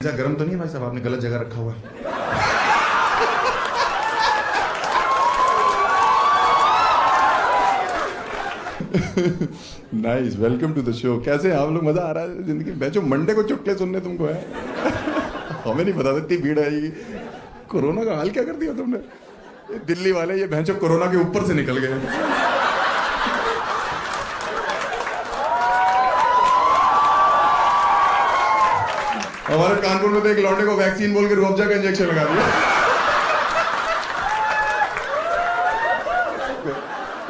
ऐसा गर्म तो नहीं है भाई साहब, आपने गलत जगह रखा हुआ है। Nice, welcome to the show. कैसे हैं आप लोग? मजा आ रहा है जिंदगी में? जो मंडे को चुटकुले सुनने तुमको है। हमें नहीं पता था इतनी भीड़ आएगी। कोरोना का हाल क्या कर दिया तुमने? ये दिल्ली वाले ये भैंचो कोरोना के ऊपर से निकल गए। हमारे कानपुर में तो एक लौंडे को वैक्सीन बोल के रूअफ़ज़ा का इंजेक्शन लगा दिया।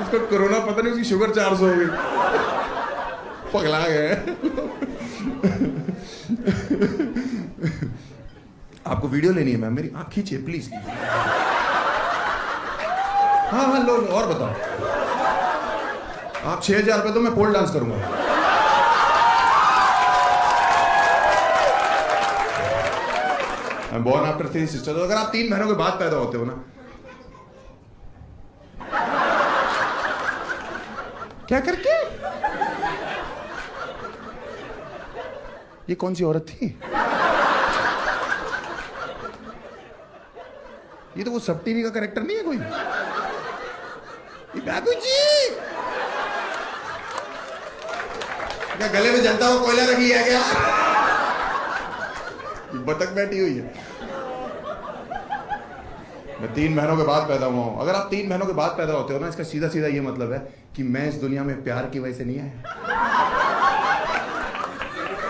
उसको कोरोना पता नहीं, उसकी शुगर 400 हो गई। पगला गए। आपको वीडियो लेनी है मैम? मेरी आँख खींचिए प्लीज। हाँ हाँ लो, और बताओ। आप 6000 रुपये तो मैं पोल डांस करूंगा। Born after 3 sisters. अगर आप 3 बहनों के बाद पैदा होते हो ना, क्या करके? ये कौन सी औरत थी? ये तो वो सब टीवी का कैरेक्टर नहीं है कोई? ये बाबूजी क्या गले में जलता हुआ कोयला रखी है क्या? बतख बैठी हुई है। मैं 3 बहनों के बाद पैदा हुआ हूं। अगर आप 3 बहनों के बाद पैदा होते हो ना, इसका सीधा सीधा ये मतलब है कि मैं इस दुनिया में प्यार की वजह से नहीं आया।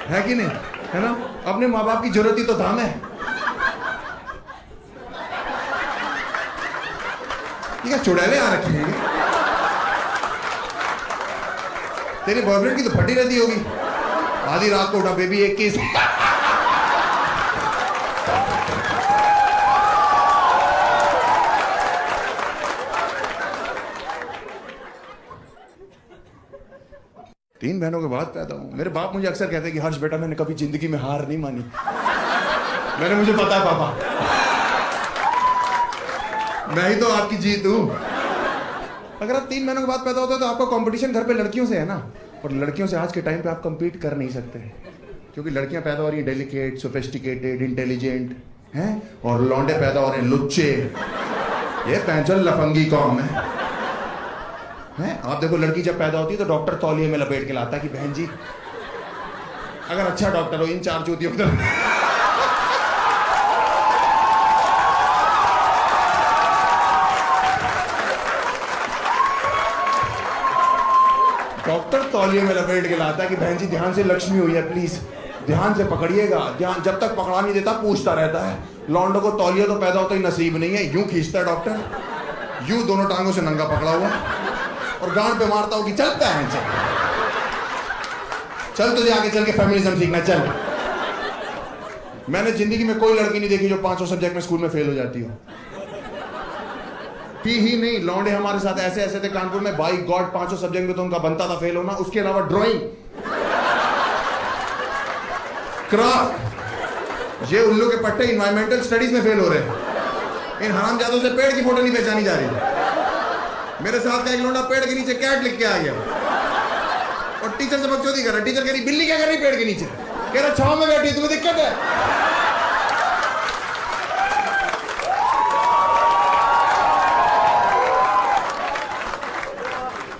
है कि नहीं? है ना? अपने माँ बाप की जरूरत ही तो था मैं। ये क्या चुड़ैले आ रखे हैं? तेरे बॉयफ्रेंड की तो फटी रहती होगी। आधी रात को उठा, बेबी एक किस। तीन बहनों के बाद पैदा हूं। मेरे बाप मुझे अक्सर कहते हैं कि हर्ष बेटा, मैंने कभी जिंदगी में हार नहीं मानी। मैंने, मुझे पता है पापा, मैं ही तो आपकी जीत हूं। अगर आप 3 बहनों के बाद पैदा होते हो तो आपका कंपटीशन घर पे लड़कियों से है ना, और लड़कियों से आज के टाइम पे आप कंपीट कर नहीं सकते, क्योंकि लड़कियां पैदा हो रही हैं डेलिकेट, सोफिस्टिकेटेड, इंटेलिजेंट हैं, और लौंडे पैदा हो रहे हैं लुच्चे। ये पैंचल लफंगी कौम है। आप देखो, लड़की जब पैदा होती है तो डॉक्टर तौलिए में लपेट के लाता है कि बहन जी, अगर अच्छा डॉक्टर हो, इन 4 चूतियों को। डॉक्टर तौलिए में लपेट के लाता है कि बहन जी ध्यान से, लक्ष्मी हुई है, प्लीज ध्यान से पकड़िएगा। ध्यान, जब तक पकड़ा नहीं देता पूछता रहता है। लौंडों को तौलिया तो पैदा होता ही नसीब नहीं है, यूं खींचता है डॉक्टर, यूं दोनों टांगों से नंगा पकड़ा हुआ और गांड पे मारता हो कि चलता है, चल तुझे आगे चल के फेमिनिज्म सीखना, चल। मैंने जिंदगी में कोई लड़की नहीं देखी जो 500 सब्जेक्ट में स्कूल में फेल हो जाती हो। ही नहीं, लौंडे हमारे साथ ऐसे ऐसे थे कानपुर में, बाई गॉड 500 सब्जेक्ट में तो उनका बनता था फेल होना। उसके अलावा ड्राइंग, क्राफ्ट, ये उल्लू के पट्टे इन्वायरमेंटल स्टडीज में फेल हो रहे हैं। इन हरामजादों से पेड़ की फोटो नहीं पहचानी जा रही। मेरे साथ का एक लौंडा पेड़ के नीचे कैट लिख के आ गया और टीचर से बकचोदी कर रहा। टीचर कह रही बिल्ली क्या कर रही पेड़ के नीचे? कह रहा छांव में बैठी, तुम्हें दिक्कत है?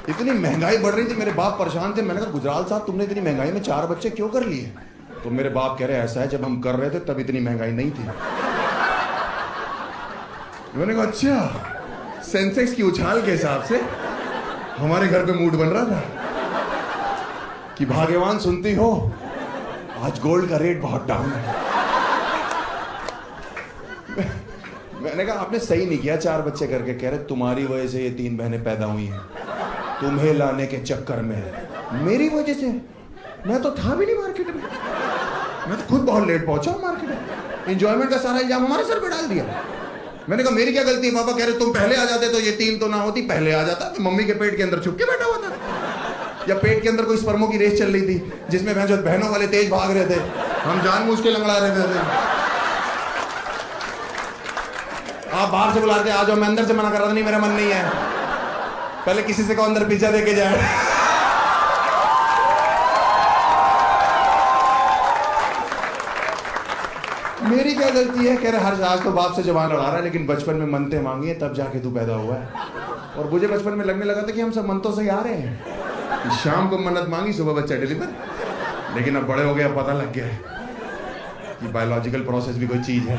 इतनी महंगाई बढ़ रही थी, मेरे बाप परेशान थे। मैंने कहा गुजराल साहब, तुमने इतनी महंगाई में 4 बच्चे क्यों कर लिए? तो मेरे बाप कह रहे ऐसा है, जब हम कर रहे थे तब इतनी महंगाई नहीं थी। मैंने कहा अच्छा, सेंसेक्स की उछाल के हिसाब से हमारे घर पे मूड बन रहा था कि भाग्यवान, सुनती हो आज गोल्ड का रेट बहुत डाउन है। मैंने कहा आपने सही नहीं किया 4 बच्चे करके। कह रहे तुम्हारी वजह से ये 3 बहनें पैदा हुई हैं, तुम्हें लाने के चक्कर में। मेरी वजह से? मैं तो था भी नहीं मार्केट में, मैं तो खुद बहुत लेट पहुंचा हूं मार्केट में। एंजॉयमेंट का सारा इल्जाम हमारे सर पे डाल दिया। मैंने कहा मेरी क्या गलती है? पापा कह रहे तुम पहले आ जाते तो ये 3 तो ना होती, पहले आ जाता। मम्मी के पेट के अंदर छुप के बैठा हुआ था, या पेट के अंदर कोई स्पर्मों की रेस चल रही थी जिसमें बहनों वाले तेज भाग रहे थे, हम जानबूझ के लंगड़ा रहे थे। आप बाहर से बुला रहे थे आ जाओ, मैं अंदर से मना कर रहा था नहीं मेरा मन नहीं है। पहले किसी से को अंदर पिज्जा देके जाए। मेरी क्या गलती है? कह रहे हर आज तो बाप से जवान लड़ा रहा है, लेकिन बचपन में मनते मांगी है तब जाके तू पैदा हुआ है। और मुझे बचपन में लगने लगा था कि हम सब मनतों से ही आ रहे हैं। शाम को मन्नत मांगी, सुबह बच्चा डिलीवर। लेकिन अब बड़े हो गए, अब पता लग गया है कि बायोलॉजिकल प्रोसेस भी कोई चीज है।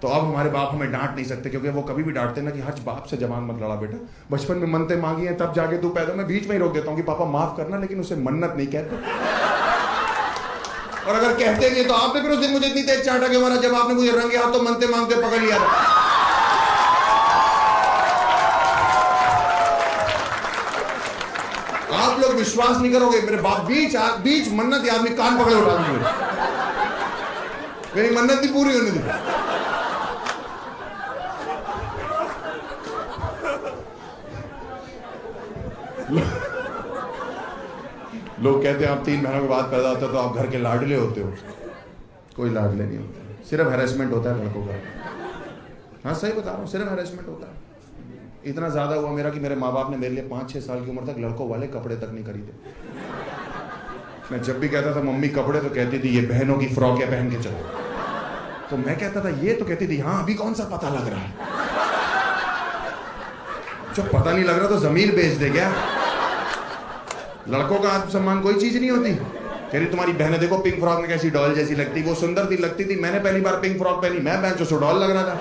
तो अब हमारे बाप हमें डांट नहीं सकते, क्योंकि वो कभी भी डांटते ना कि हर बाप से जवान मत लड़ा बेटा, बचपन में मनते मांगी है तब जाके तू पैदा। मैं बीच में ही रोक देता हूँ कि पापा माफ करना, लेकिन उसे मन्नत नहीं कहते। और अगर कहते नहीं तो आपने फिर उस दिन मुझे इतनी तेज चाटा क्यों मारा जब आपने मुझे रंगे हाथों मनते मांगते पकड़ लिया था? आप लोग विश्वास नहीं करोगे, मेरे बाप बीच मन्नत आदमी कान पकड़े उठा दिए, मेरी मन्नत नहीं पूरी होने दी। लोग कहते हैं आप 3 महीनों के बाद पैदा होते हो तो आप घर के लाडले होते हो। कोई लाडले नहीं होते, सिर्फ हैरेसमेंट होता है लड़कों का। हाँ सही बता रहा हूँ, सिर्फ हैरेसमेंट होता है। इतना ज्यादा हुआ मेरा कि मेरे माँ बाप ने मेरे लिए 5-6 साल की उम्र तक लड़कों वाले कपड़े तक नहीं खरीदे। मैं जब भी कहता था मम्मी कपड़े, तो कहती थी ये बहनों की फ्रॉक है पहन के चलो। तो मैं कहता था ये, तो कहती थी हाँ अभी कौन सा पता लग रहा है। जब पता नहीं लग रहा तो जमीन बेच दे क्या? लड़कों का आत्मसम्मान कोई चीज नहीं होती। कह रही तुम्हारी बहनें देखो पिंक फ्रॉक में कैसी डॉल जैसी लगती, वो सुंदर थी लगती थी। मैंने पहली बार पिंक फ्रॉक पहनी, मैं बहन जो डॉल लग रहा था।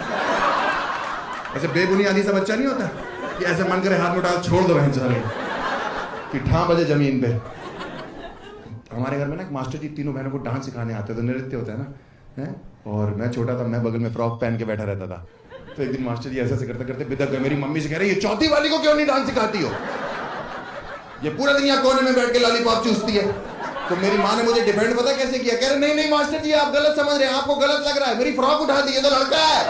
ऐसे बेबुनियादी सा बच्चा नहीं होता कि ऐसे मन करे हाथ में डाल छोड़ दो बहन साले कि ठा बजे जमीन पे। हमारे घर में ना एक मास्टर जी तीनों बहनों को डांस सिखाने आते थे, नृत्य होता है ना है? और मैं छोटा था, मैं बगल में फ्रॉक पहन के बैठा रहता था। तो एक दिन मास्टर जी ऐसे करते करते बिदक गए। मेरी मम्मी से कह रही ये चौथी वाली को क्यों नहीं डांस सिखाती हो? ये पूरा दिन यहाँ कोने में बैठ के लॉलीपॉप चूसती है। तो मेरी माँ ने मुझे डिफेंड पता कैसे किया? कह रहे नहीं नहीं मास्टर जी आप गलत समझ रहे हैं, आपको गलत लग रहा है। मेरी फ्रॉक उठा दी, ये तो लड़का है।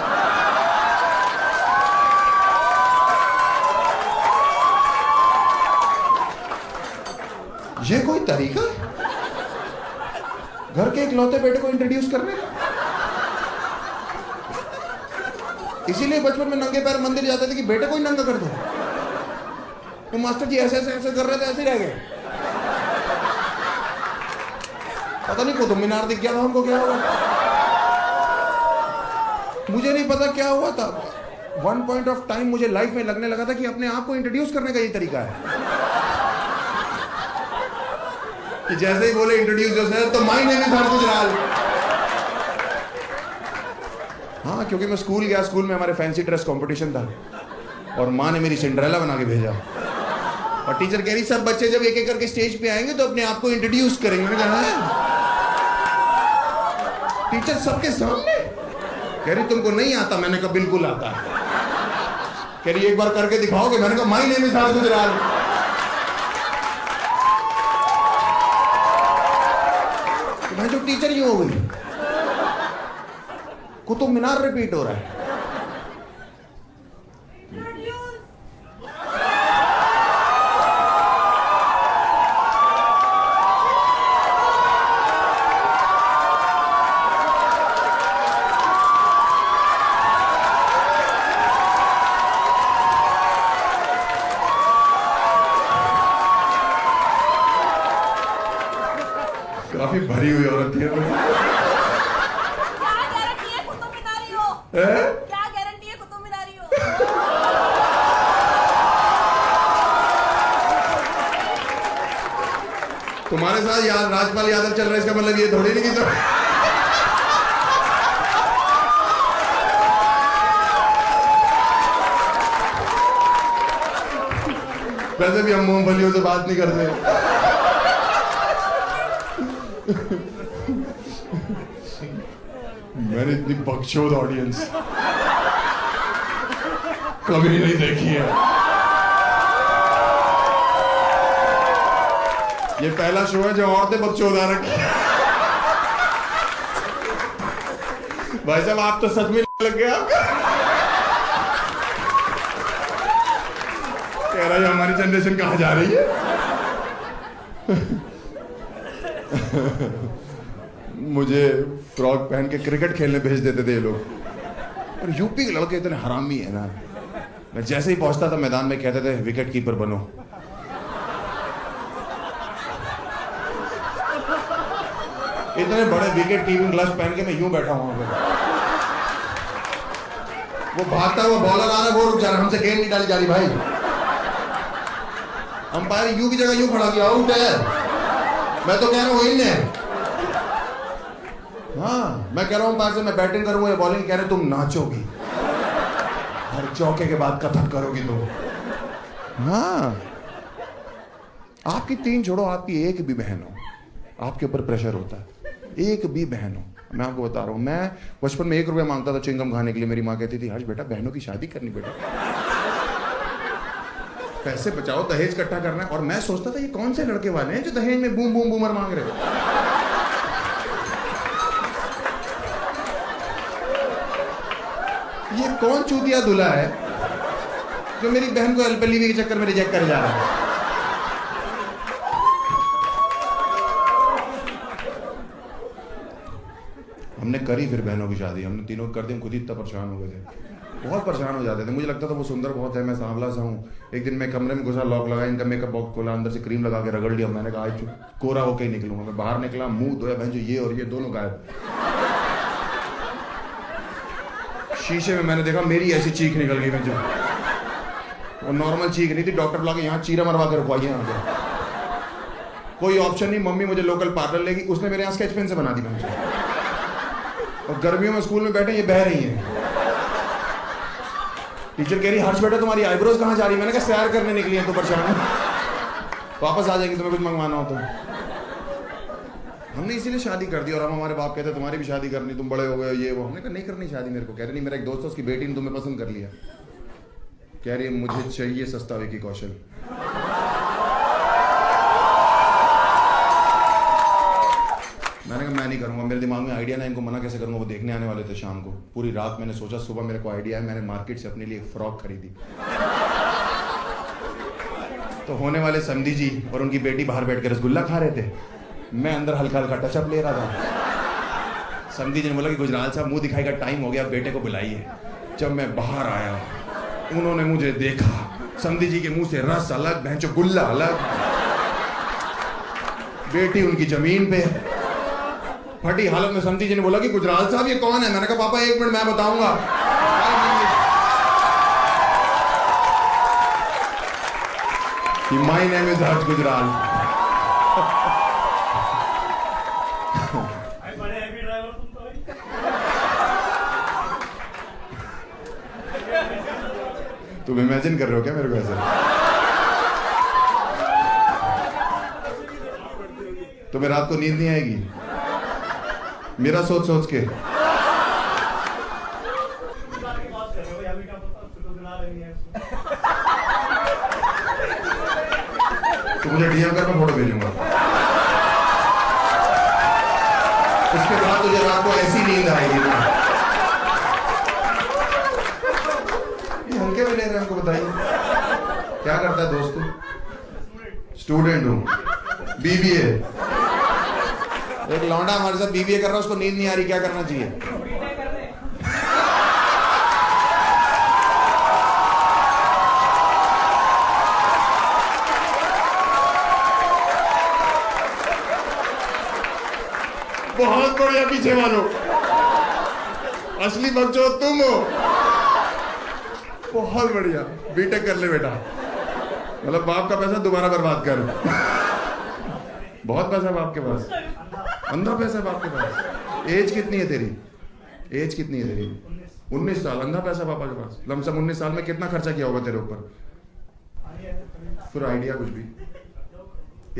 ये कोई तरीका घर के इकलौते बेटे को इंट्रोड्यूस करने का? इसीलिए बचपन में नंगे पैर मंदिर जाते थे कि बेटे को ही नंगा कर दो। तो मास्टर जी ऐसे कर रहे थे, ऐसे रह गए। पता नहीं कुतुब मीनार दिख गया था हमको, क्या हुआ मुझे नहीं पता क्या हुआ था। वन पॉइंट ऑफ टाइम मुझे लाइफ में लगने लगा था कि अपने आप को इंट्रोड्यूस करने का ये तरीका है कि जैसे ही बोले इंट्रोड्यूस योरसेल्फ तो माय नेम इज हर गुजराल। हाँ क्योंकि मैं स्कूल गया, स्कूल में हमारे फैंसी ड्रेस कंपटीशन था और माँ ने मेरी सिंड्रेला बना के भेजा। और टीचर कह रही सब बच्चे जब एक एक करके स्टेज पे आएंगे तो अपने आप को इंट्रोड्यूस करेंगे। मैंने कहा टीचर सबके सामने? कह रही तुमको नहीं आता? मैंने कहा बिल्कुल आता है। कह रही एक बार करके दिखाओगे? मैंने कहा माय नेम इज हर गुजराल। मैं जो टीचर ही हो गई, कुतुब मीनार रिपीट हो रहा है। काफी भरी हुई औरत थी। क्या गारंटी है कुतुब मीनारी हो? क्या गारंटी है कुतुब मीनारी हो? तुम्हारे साथ याद राजपाल यादव चल रहा है, इसका मतलब ये थोड़ी नहीं कि वैसे भी हम मूंगफलियों से बात नहीं करते। मैंने इतनी बकचोद ऑडियंस कभी नहीं देखी है। ये पहला शो है जो औरतें बकचोद आ रखी है। भाई साहब आप तो सच में लग गया। कह रहा है हमारी जनरेशन कहाँ जा रही है। मुझे फ्रॉक पहन के क्रिकेट खेलने भेज देते थे ये लोग। और यूपी के लड़के इतने हरामी है ना, मैं जैसे ही पहुंचता था मैदान में कहते थे विकेट कीपर बनो। इतने बड़े विकेट कीपिंग ग्लव्स पहन के मैं यूं बैठा हूं वहां पे। वो भागता हुआ बॉलर आ रहा है, वो रुक जा रहा है, हमसे गेंद नहीं डाली जा रही भाई। अंपायर यू की जगह यूं खड़ा किया, आउट है। मैं तो कह रहा हूं इन है। हाँ, मैं कह रहा हूं अंपायर से मैं बैटिंग करूंगा या बॉलिंग, कह रहे तुम नाचोगी, हर चौके के बाद कथक करोगी तुम। हाँ, आपकी 3 छोड़ो, आपकी एक भी बहन हो, आपके ऊपर प्रेशर होता है। एक भी बहन हो, मैं आपको बता रहा हूं, मैं बचपन में 1 रुपया मांगता था चिंगम खाने के लिए। मेरी माँ कहती थी हर्ष बेटा बहनों की शादी करनी बेटा, पैसे बचाओ, दहेज इकट्ठा करना है। और मैं सोचता था ये कौन से लड़के वाले हैं जो दहेज में बूम बूम बूमर मांग रहे हैं। ये कौन चूतिया दूल्हा है जो मेरी बहन को एलपीवी के चक्कर में रिजेक्ट कर जा रहा है। हमने करी फिर बहनों की शादी, हमने तीनों कर दी। हम खुद ही इतना परेशान हो गए थे, बहुत परेशान हो जाते थे। मुझे लगता था वो सुंदर बहुत है, मैं सांवला सा हूँ। एक दिन मैं कमरे में घुसा, लॉक लगा, इनका मेकअप बॉक्स खोला, अंदर से क्रीम लगा के रगड़ लिया। मैंने कहा आज कोरा होके ही निकलूंगा। मैं बाहर निकला, मुंह धोया, बहन जो ये और ये दोनों गायब। शीशे में मैंने देखा मेरी ऐसी चीख निकल गई। मैं जो वो नॉर्मल चीख नहीं थी, डॉक्टर बुला के यहाँ चीरा मरवा के रखवाई यहाँ पे। कोई ऑप्शन नहीं, मम्मी मुझे लोकल पार्लर लेगी, उसने मेरे यहाँ स्केच पेन से बना दी मुझे। और गर्मियों में स्कूल में बैठे ये बह रही हैं। टीचर कह रही हर्ष बेटा तुम्हारी आईब्रोज कहाँ जा रही है? मैंने कहा सैर करने निकली है तो परेशान वापस आ जाएंगे तुम्हें कुछ मंगवाना हो तो। हमने इसीलिए शादी कर दी। और हम हमारे बाप कहते तुम्हारी भी शादी करनी, तुम बड़े हो गए ये वो। हमने कहा नहीं करनी शादी मेरे को। कह रहे नहीं, मेरा एक दोस्त है उसकी बेटी ने तुम्हें पसंद कर लिया। कह रही मुझे चाहिए सस्ता विकी कौशल। मैंने कहा मैं नहीं करूंगा, मेरे दिमाग में आइडिया ना, इनको मना कैसे करूंगा। वो देखने आने वाले थे शाम को, पूरी रात मैंने सोचा, सुबह मेरे को आइडिया है, मैंने मार्केट से अपने लिए एक फ्रॉक खरीदी। तो होने वाले समधी जी और उनकी बेटी बाहर बैठ के रसगुल्ला खा रहे थे, मैं अंदर हल्का हल्का टचअप ले रहा था। समधी जी ने बोला कि गुजराल साहब मुंह दिखाई का टाइम हो गया, बेटे को बुलाइए। जब मैं बाहर आया उन्होंने मुझे देखा, समधी जी के मुंह से रस अलग, भैंचो गुल्ला अलग। बेटी उनकी जमीन पे फटी हालत में। समधी जी ने बोला कि गुजराल साहब ये कौन है? मैंने कहा पापा 1 मिनट मैं बताऊंगा। माय नेम इज हर्ष गुजराल। तुम इमेजिन कर रहे हो क्या मेरे को ऐसे? तुम्हें रात को नींद नहीं आएगी मेरा सोच सोच के? तो मुझे डीएम कर, मैं फोटो भेजूंगा। उसके बाद तुझे रात को ऐसी नींद आएगी ना। ये हल्के में ले रहे हैं, हमको बताइए क्या करता है दोस्त? स्टूडेंट हूं, बीबीए। एक लौंडा हमारे साथ बीबीए कर रहा है, उसको नींद नहीं आ रही, क्या करना चाहिए? बहुत बढ़िया, पीछे मानो, असली बच्चों तुम हो। बहुत बढ़िया, बीटेक कर ले बेटा, मतलब बाप का पैसा दोबारा बर्बाद कर। बहुत पैसा बाप के पास, अंधा पैसा बाप के पास। एज कितनी है तेरी? एज कितनी है तेरी? 19 साल। अंधा पैसा पापा के पास। लमसम 19 साल में कितना खर्चा किया होगा तेरे ऊपर? फिर आइडिया कुछ भी,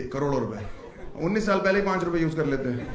करोड़ों रुपए। 19 साल पहले ही 5 रुपए यूज कर लेते हैं।